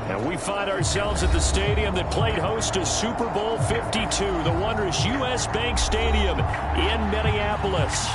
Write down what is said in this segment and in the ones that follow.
And we find ourselves at the stadium that played host to Super Bowl 52, the wondrous U.S. Bank Stadium in Minneapolis.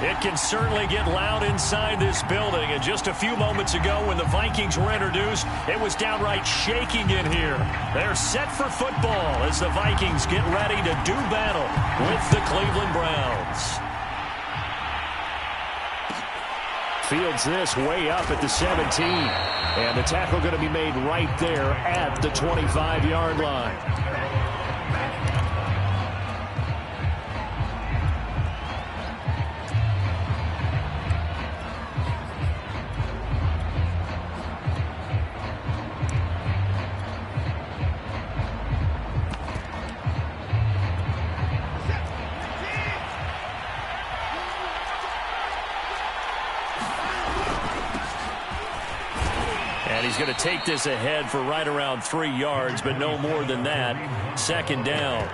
It can certainly get loud inside this building. And just a few moments ago when the Vikings were introduced, it was downright shaking in here. They're set for football as the Vikings get ready to do battle with the Cleveland Browns. Fields this way up at the 17. And the tackle going to be made right there at the 25-yard line. He's going to take this ahead for right around 3 yards, but no more than that. Second down.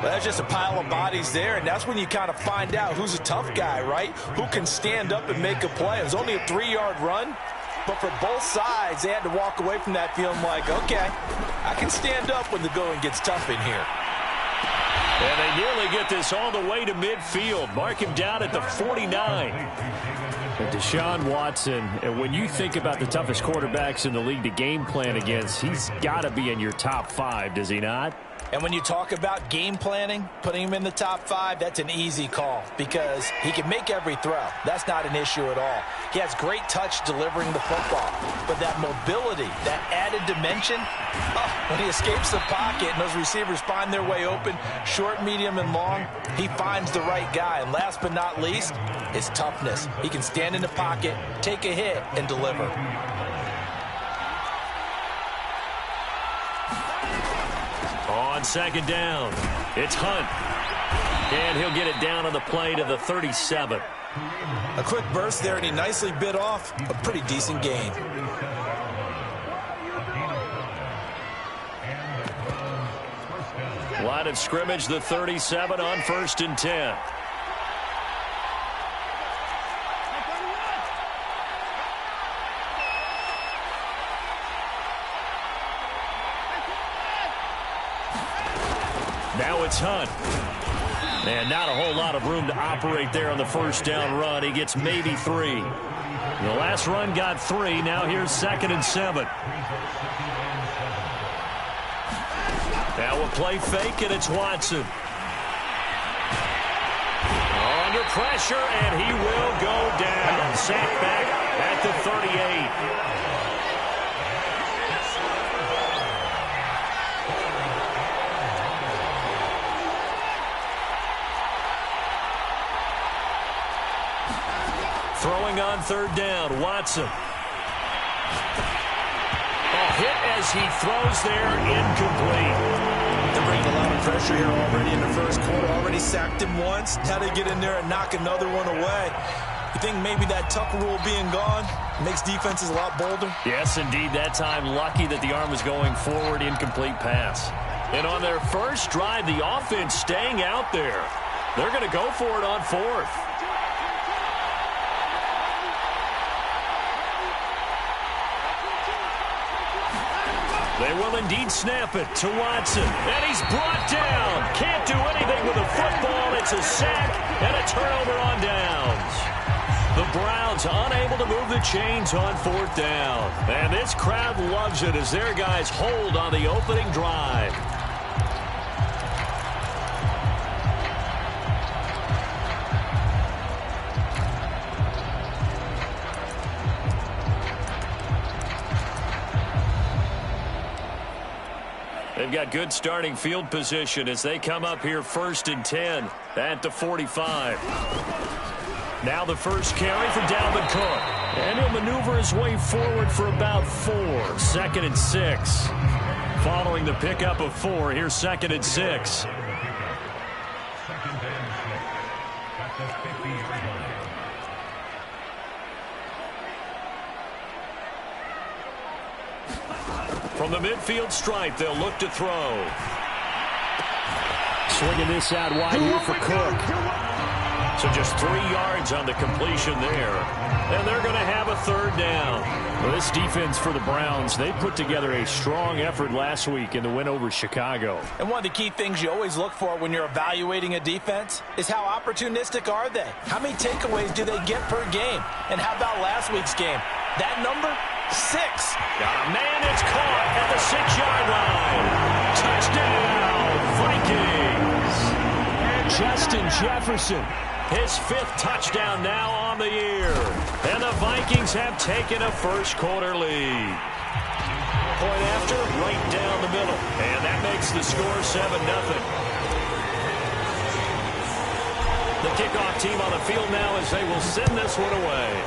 Well, that's just a pile of bodies there, and that's when you kind of find out who's a tough guy, right? Who can stand up and make a play. It was only a 3-yard run, but for both sides, they had to walk away from that feeling like, okay, I can stand up when the going gets tough in here. And they nearly get this all the way to midfield. Mark him down at the 49. And Deshaun Watson, and when you think about the toughest quarterbacks in the league to game plan against, he's got to be in your top 5, does he not? And when you talk about game planning, putting him in the top 5, that's an easy call because he can make every throw. That's not an issue at all. He has great touch delivering the football. But that mobility, that added dimension, when he escapes the pocket and those receivers find their way open, short, medium, and long, he finds the right guy. And last but not least, his toughness. He can stand in the pocket, take a hit, and deliver. On second down, it's Hunt. And he'll get it down on the play to the 37. A quick burst there, and he nicely bit off a pretty decent gain. Line of scrimmage, the 37 on 1st and 10. Now it's Hunt. And not a whole lot of room to operate there on the first down run. He gets maybe 3. The last run got 3. Now here's 2nd and 7. Now a play fake, and it's Watson. Under pressure, and he will go down. Sacked back at the 38. Throwing on 3rd down, Watson. A hit as he throws there, incomplete. They're bringing a lot of pressure here already in the first quarter. Already sacked him once. Now they get in there and knock another one away. You think maybe that tuck rule being gone makes defenses a lot bolder? Yes, indeed. That time lucky that the arm was going forward, incomplete pass. And on their first drive, the offense staying out there. They're going to go for it on 4th. They will indeed snap it to Watson. And he's brought down. Can't do anything with the football. It's a sack and a turnover on downs. The Browns unable to move the chains on 4th down. And this crowd loves it as their guys hold on the opening drive. They've got good starting field position as they come up here 1st and 10 at the 45. Now the first carry for Dalvin Cook. And he'll maneuver his way forward for about 4. 2nd and 6. Following the pickup of 4, here's 2nd and 6. From the midfield stripe, they'll look to throw. Swinging this out wide here for Cook. So just 3 yards on the completion there. And they're going to have a 3rd down. Well, this defense for the Browns, they put together a strong effort last week in the win over Chicago. And one of the key things you always look for when you're evaluating a defense is how opportunistic are they? How many takeaways do they get per game? And how about last week's game? That number? 6. Got a man, it's caught at the 6-yard line. Touchdown, Vikings. Justin Jefferson, his 5th touchdown now on the year. And the Vikings have taken a first-quarter lead. Point after, right down the middle. And that makes the score 7-0. The kickoff team on the field now as they will send this one away.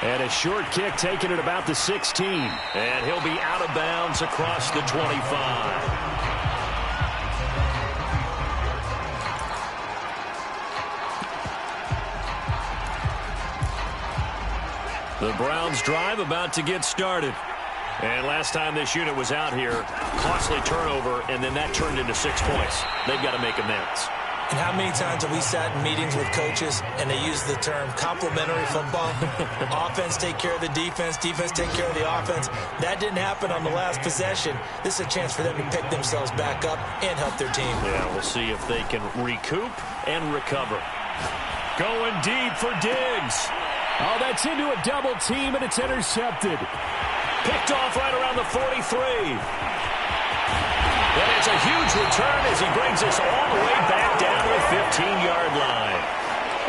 And a short kick taken at about the 16. And he'll be out of bounds across the 25. The Browns drive about to get started. And last time this unit was out here, costly turnover, and then that turned into 6 points. They've got to make amends. And how many times have we sat in meetings with coaches and they use the term complementary football? Offense take care of the defense, defense take care of the offense. That didn't happen on the last possession. This is a chance for them to pick themselves back up and help their team. Yeah, we'll see if they can recoup and recover. Going deep for Diggs. Oh, that's into a double team, and it's intercepted. Picked off right around the 43. And it's a huge return as he brings us all the way back down to the 15-yard line.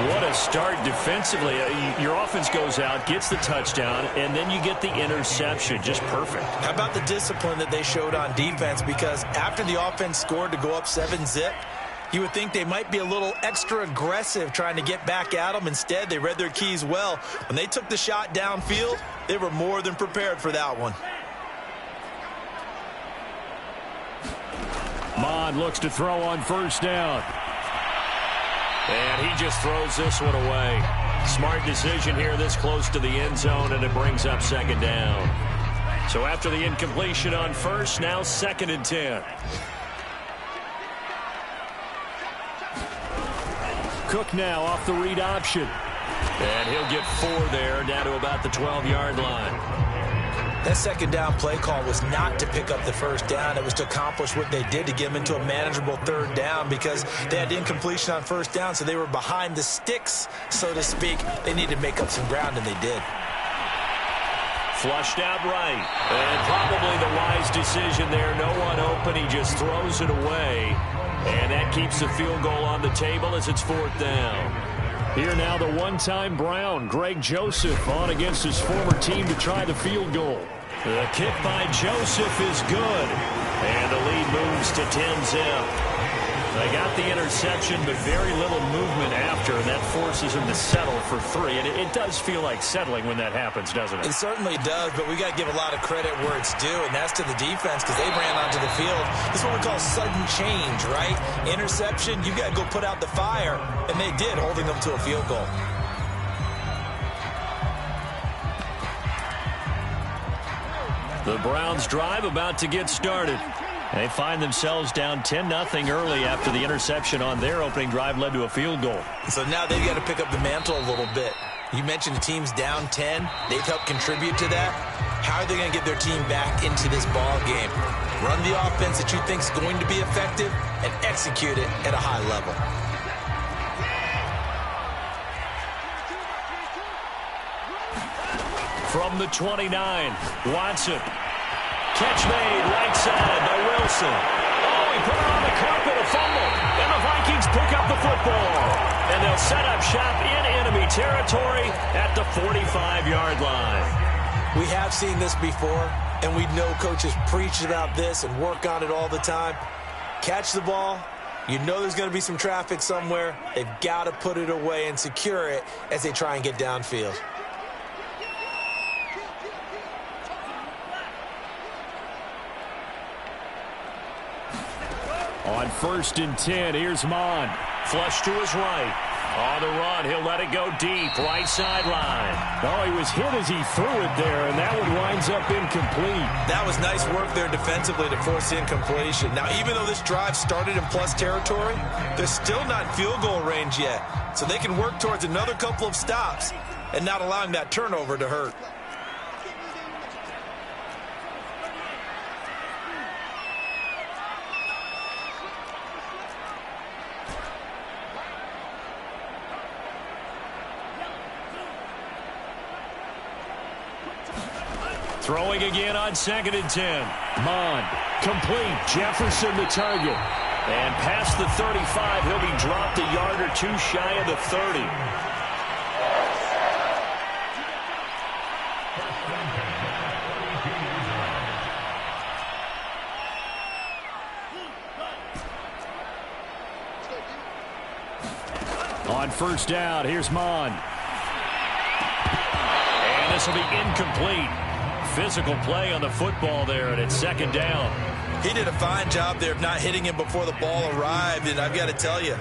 What a start defensively. Your offense goes out, gets the touchdown, and then you get the interception. Just perfect. How about the discipline that they showed on defense? Because after the offense scored to go up 7-zip, you would think they might be a little extra aggressive trying to get back at them. Instead, they read their keys well. When they took the shot downfield, they were more than prepared for that one. Mond looks to throw on first down. And he just throws this one away. Smart decision here this close to the end zone, and it brings up 2nd down. So after the incompletion on first, now 2nd and 10. Cook now off the read option. And he'll get 4 there, down to about the 12-yard line. That 2nd down play call was not to pick up the first down. It was to accomplish what they did to get them into a manageable 3rd down because they had incompletion on first down, so they were behind the sticks, so to speak. They needed to make up some ground, and they did. Flushed out right. And probably the wise decision there. No one open. He just throws it away. And that keeps the field goal on the table as it's 4th down. Here now the one-time Brown, Greg Joseph, on against his former team to try the field goal. The kick by Joseph is good. And the lead moves to 10-zip. They got the interception, but very little movement after, and that forces them to settle for 3. And it does feel like settling when that happens, doesn't it? It certainly does, but we got to give a lot of credit where it's due, and that's to the defense because they ran onto the field. This is what we call sudden change, right? Interception, you got to go put out the fire, and they did, holding them to a field goal. The Browns drive about to get started. They find themselves down 10-0 early after the interception on their opening drive led to a field goal. So now they've got to pick up the mantle a little bit. You mentioned the team's down 10. They've helped contribute to that. How are they going to get their team back into this ball game? Run the offense that you think is going to be effective and execute it at a high level. From the 29, Watson. Catch made, right side by Wilson. Oh, he put it on the carpet, a fumble. And the Vikings pick up the football. And they'll set up shop in enemy territory at the 45-yard line. We have seen this before, and we know coaches preach about this and work on it all the time. Catch the ball. You know there's going to be some traffic somewhere. They've got to put it away and secure it as they try and get downfield. On 1st and 10, here's Mond. Flush to his right. On the run, he'll let it go deep, right sideline. Oh, he was hit as he threw it there, and that one winds up incomplete. That was nice work there defensively to force the incompletion. Now, even though this drive started in plus territory, they're still not in field goal range yet. So they can work towards another couple of stops and not allowing that turnover to hurt. Throwing again on 2nd and 10. Mond, complete. Jefferson the target. And past the 35, he'll be dropped a yard or two shy of the 30. On 1st down, here's Mond. And this will be incomplete. Physical play on the football there, and it's 2nd down. He did a fine job there of not hitting him before the ball arrived, and I've got to tell you,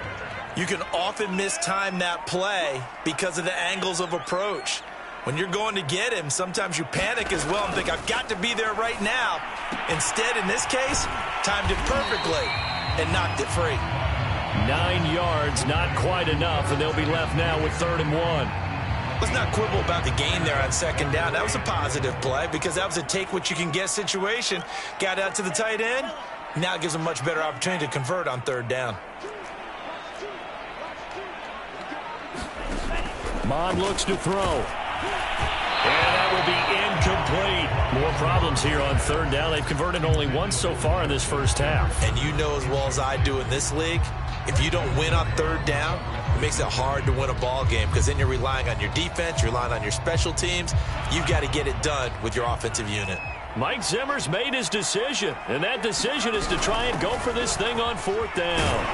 you can often mistime that play because of the angles of approach. When you're going to get him, sometimes you panic as well and think, I've got to be there right now. Instead, in this case, timed it perfectly and knocked it free. 9 yards, not quite enough, and they'll be left now with 3rd and 1. Let's not quibble about the gain there on 2nd down. That was a positive play because that was a take-what-you-can-get situation. Got out to the tight end. Now it gives them a much better opportunity to convert on 3rd down. Mond looks to throw. And that will be incomplete. More problems here on 3rd down. They've converted only once so far in this first half. And you know as well as I do in this league, if you don't win on 3rd down, it makes it hard to win a ball game because then you're relying on your defense, you're relying on your special teams. You've got to get it done with your offensive unit. Mike Zimmer's made his decision, and that decision is to try and go for this thing on 4th down.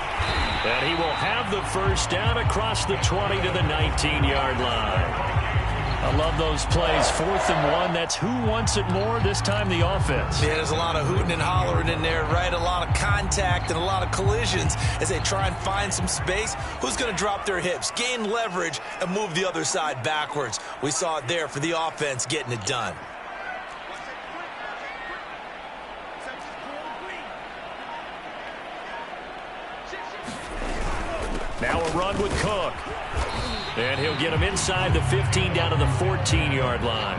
And he will have the 1st down across the 20 to the 19-yard line. I love those plays. 4th and 1. That's who wants it more, this time the offense. Yeah, there's a lot of hooting and hollering in there, right? A lot of contact and a lot of collisions as they try and find some space. Who's going to drop their hips, gain leverage, and move the other side backwards? We saw it there for the offense getting it done. Now a run with Cook. And he'll get him inside the 15 down to the 14-yard line.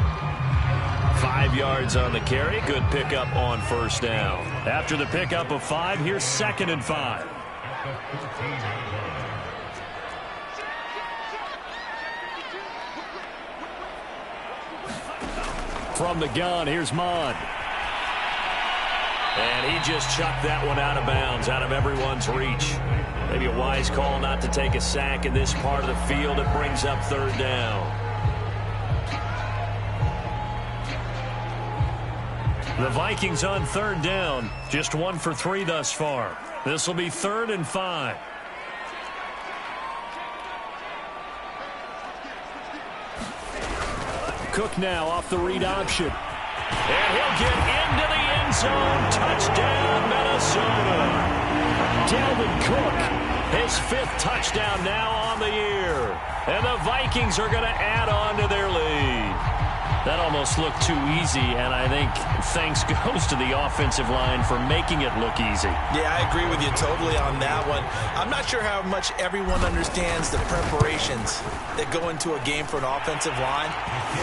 5 yards on the carry. Good pickup on 1st down. After the pickup of 5, here's 2nd and 5. From the gun, here's Mond. And he just chucked that one out of bounds, out of everyone's reach. Maybe a wise call not to take a sack in this part of the field. It brings up 3rd down. The Vikings on 3rd down. Just 1 for 3 thus far. This will be 3rd and 5. Cook now off the read option. And he'll get into the end zone. Touchdown, Minnesota. Dalvin Cook, his 5th touchdown now on the year. And the Vikings are going to add on to their lead. That almost looked too easy, and I think thanks goes to the offensive line for making it look easy. Yeah, I agree with you totally on that one. I'm not sure how much everyone understands the preparations that go into a game for an offensive line,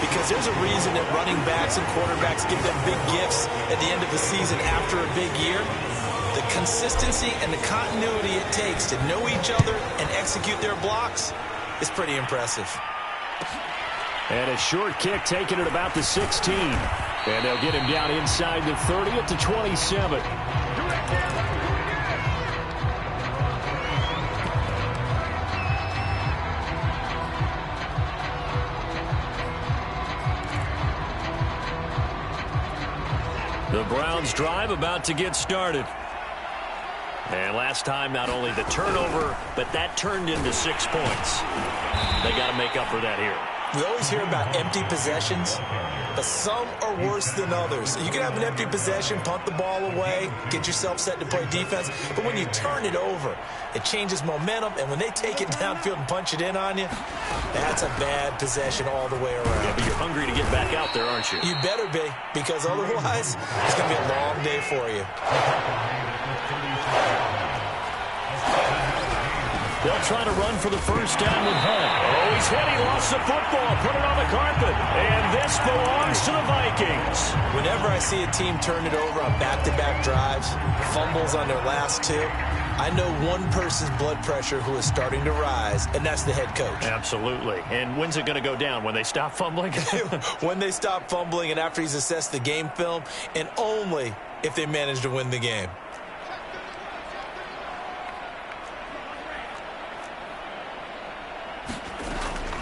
because there's a reason that running backs and quarterbacks give them big gifts at the end of the season after a big year. The consistency and the continuity it takes to know each other and execute their blocks is pretty impressive. And a short kick taken at about the 16. And they'll get him down inside the 30 at the 27. The Browns drive about to get started. And last time, not only the turnover, but that turned into 6 points. They got to make up for that here. We always hear about empty possessions, but some are worse than others. You can have an empty possession, punt the ball away, get yourself set to play defense, but when you turn it over, it changes momentum, and when they take it downfield and punch it in on you, that's a bad possession all the way around. Yeah, but you're hungry to get back out there, aren't you? You better be, because otherwise, it's going to be a long day for you. They'll try to run for the first down with Hunt. Oh, he's hit. He lost the football. Put it on the carpet. And this belongs to the Vikings. Whenever I see a team turn it over on back-to-back drives, fumbles on their last two, I know one person's blood pressure who is starting to rise, and that's the head coach. Absolutely. And when's it going to go down? When they stop fumbling? When they stop fumbling and after he's assessed the game film, and only if they manage to win the game.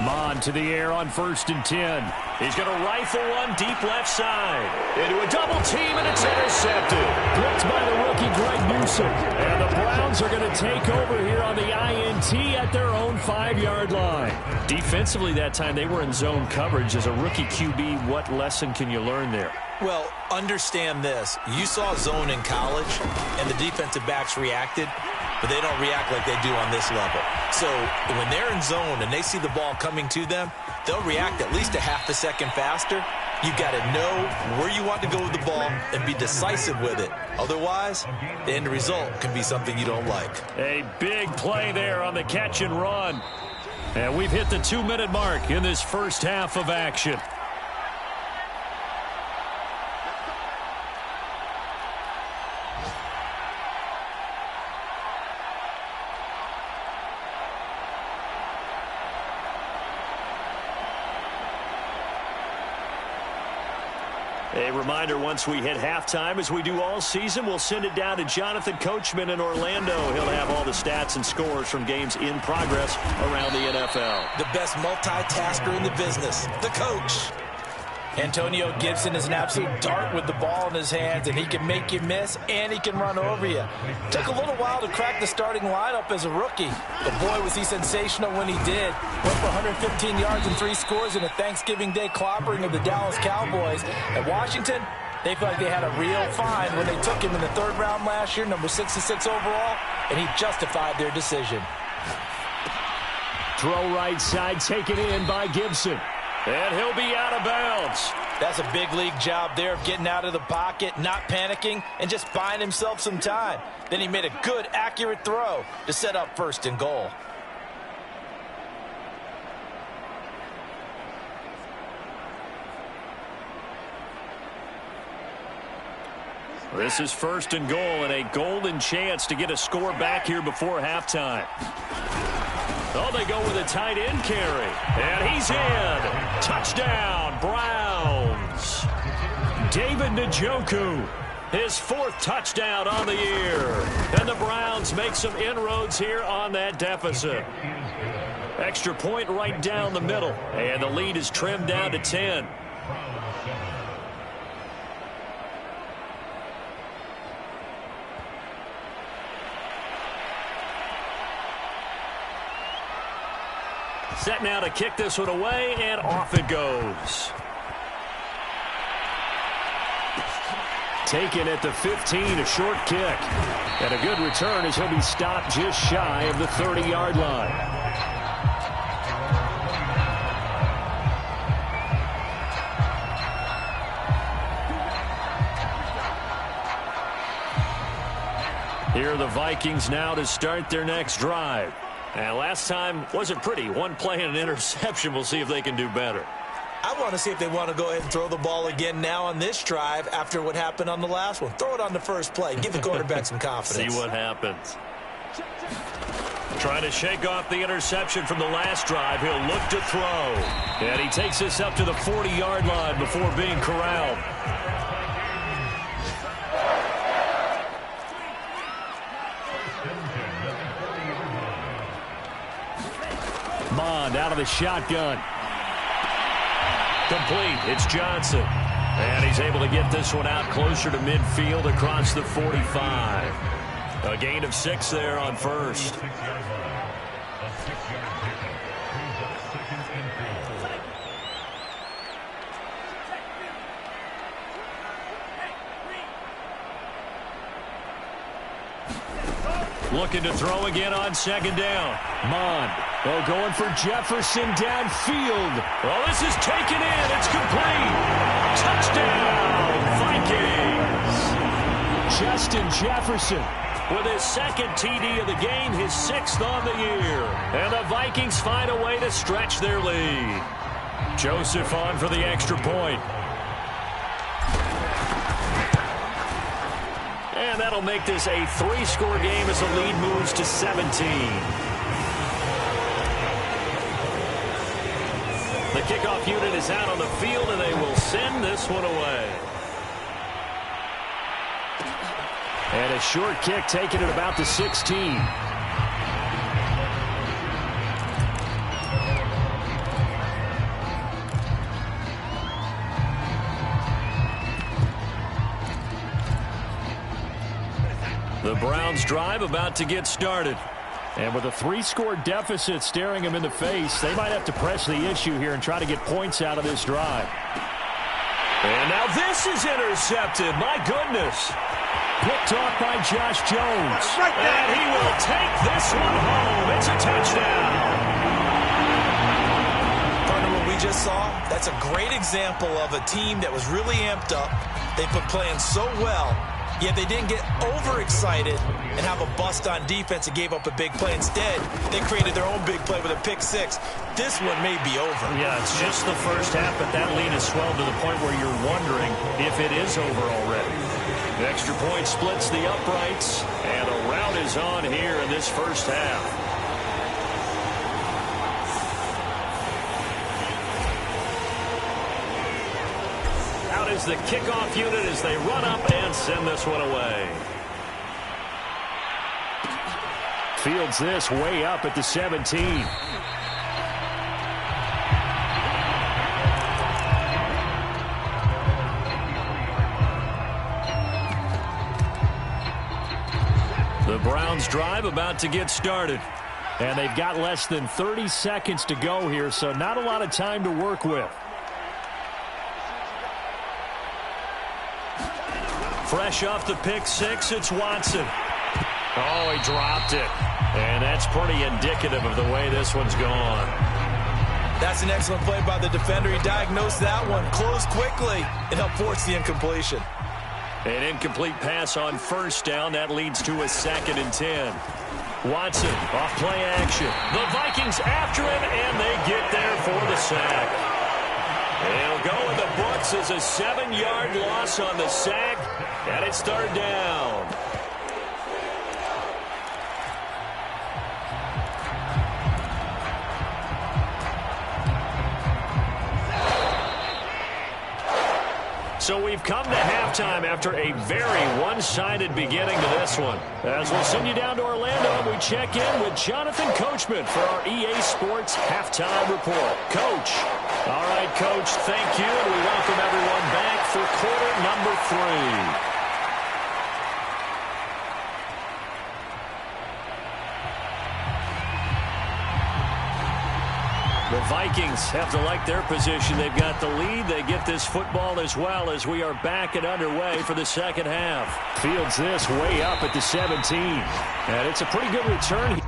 Mon to the air on 1st and 10. He's going to rifle one deep left side. Into a double team, and it's intercepted. Blitzed by the rookie Greg Newsom. And the Browns are going to take over here on the INT at their own 5-yard line. Defensively that time, they were in zone coverage. As a rookie QB, what lesson can you learn there? Well, understand this. You saw zone in college, and the defensive backs reacted, but they don't react like they do on this level. So when they're in zone and they see the ball coming to them, they'll react at least a half a second faster. You've got to know where you want to go with the ball and be decisive with it. Otherwise, the end result can be something you don't like. A big play there on the catch and run. And we've hit the 2-minute mark in this first half of action. A reminder, once we hit halftime, as we do all season, we'll send it down to Jonathan Coachman in Orlando. He'll have all the stats and scores from games in progress around the NFL. The best multitasker in the business, the coach. Antonio Gibson is an absolute dart with the ball in his hands, and he can make you miss, and he can run over you. Took a little while to crack the starting lineup as a rookie, but boy, was he sensational when he did. Went for 115 yards and 3 scores in a Thanksgiving Day clobbering of the Dallas Cowboys. At Washington, they felt like they had a real find when they took him in the 3rd round last year, number 66 overall, and he justified their decision. Throw right side, taken in by Gibson. And he'll be out of bounds. That's a big league job there of getting out of the pocket, not panicking, and just buying himself some time. Then he made a good, accurate throw to set up 1st and goal. This is 1st and goal, and a golden chance to get a score back here before halftime. Oh, they go with a tight end carry. And he's in. Touchdown, Browns. David Njoku, his 4th touchdown on the year. And the Browns make some inroads here on that deficit. Extra point right down the middle. And the lead is trimmed down to 10. Set now to kick this one away, and off it goes. Taken at the 15, a short kick. And a good return as he'll be stopped just shy of the 30-yard line. Here are the Vikings now to start their next drive. And last time wasn't pretty. One play and an interception. We'll see if they can do better. I want to see if they want to go ahead and throw the ball again now on this drive after what happened on the last one. Throw it on the first play. Give the quarterback some confidence. See what happens. Trying to shake off the interception from the last drive. He'll look to throw. And he takes this up to the 40-yard line before being corralled. Mond out of the shotgun. Complete. It's Johnson. And he's able to get this one out closer to midfield across the 45. A gain of 6 there on 1st. Looking to throw again on second down. Mond. Oh, going for Jefferson downfield. Oh, this is taken in. It's complete. Touchdown, Vikings. Justin Jefferson with his second TD of the game, his 6th on the year. And the Vikings find a way to stretch their lead. Joseph on for the extra point. And that'll make this a 3-score game as the lead moves to 17. The kickoff unit is out on the field, and they will send this one away. And a short kick taken at about the 16. The Browns drive about to get started. And with a 3-score deficit staring them in the face, they might have to press the issue here and try to get points out of this drive. And now this is intercepted. My goodness. Picked off by Josh Jones. And he will take this one home. It's a touchdown. Partner, what we just saw, that's a great example of a team that was really amped up. They've been playing so well, yet they didn't get overexcited and have a bust on defense and gave up a big play. Instead, they created their own big play with a pick 6. This one may be over. Yeah, it's just the first half, but that lead has swelled to the point where you're wondering if it is over already. The extra point splits the uprights, and a rout is on here in this first half. Out is the kickoff unit as they run up and send this one away. Fields this way up at the 17. The Browns drive about to get started. And they've got less than 30 seconds to go here, so not a lot of time to work with. Fresh off the pick 6, it's Watson. Oh, he dropped it. And that's pretty indicative of the way this one's gone. That's an excellent play by the defender. He diagnosed that one, closed quickly, and helped force the incompletion. An incomplete pass on first down. That leads to a 2nd and 10. Watson off play action. The Vikings after him, and they get there for the sack. It'll go in the books as a 7-yard loss on the sack, and it's 3rd down. So we've come to halftime after a very one-sided beginning to this one. As we'll send you down to Orlando, we check in with Jonathan Coachman for our EA Sports Halftime Report. Coach. All right, Coach, thank you, and we welcome everyone back for quarter number 3. The Vikings have to like their position. They've got the lead. They get this football as well as we are back and underway for the second half. Fields this way up at the 17. And it's a pretty good return.